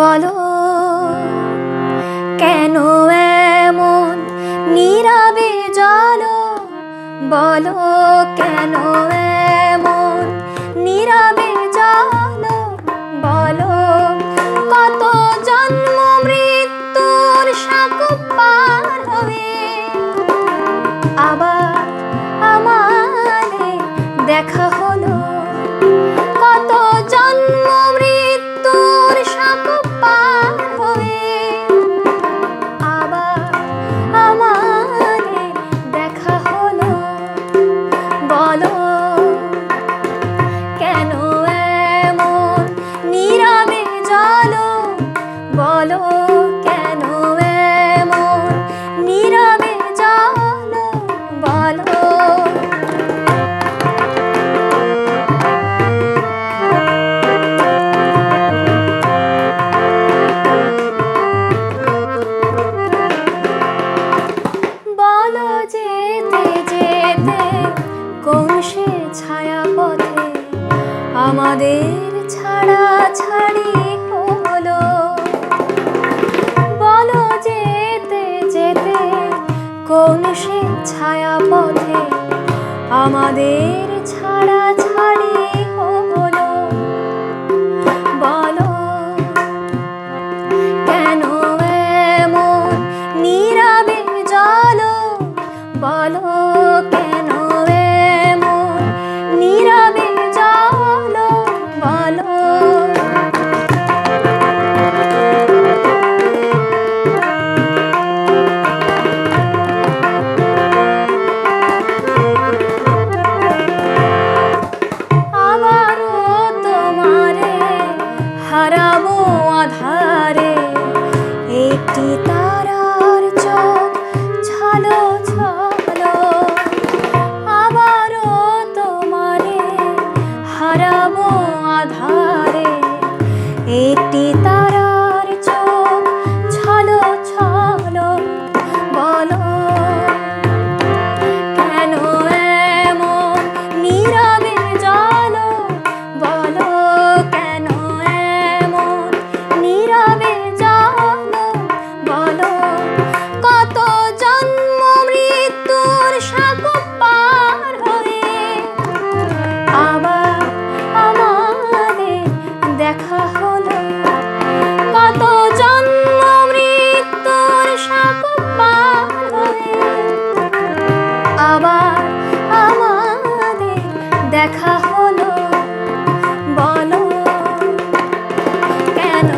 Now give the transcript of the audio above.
বলো কেন এমন নীরবে জলো, বলো কেন এমন নীরবে জলো, বলো কত জন্ম মৃত্যুর সাকুপ পার হয়ে আবার আমাদের দেখা হলো। কত জন্ম মৃত্যুর সাকুপ পার হয়ে আবার আমাদের দেখা হলো। বলো কেন এমন নীরবে জলো, বলো কেন এমন নীরবে জলো, বলো। বলো যেতে যেতে কোন সে ছায়া পথে আমাদের ছাড়া ছাড়ি হলো। বলো যেতে যেতে কোন সে ছায়া পথে আমাদের ছাড়া ছাড়ি হলো। বলো কেন এমন নীরবে জলো, বলো কেন এমন নীরবে জলো, বলো। আবারও তোমারে হারাবো আধারে, একটি তারার চোখ ছলো ছলো। আবারও তোমারে হারাবো আধারে, একটি তারার চোখ ছলো ছলো। বলো কেন এমন নীরবে জলো, বলো কেন এমন নীরবে জলো, বলো কত জন্ম মৃত্যুর সাকুপ পার হয়ে আবার আমাদের দেখা হলো। কত জন্ম মৃত্যুর সাকুপ পার হয়ে আবার আমাদের দেখা হলো। বলো কেন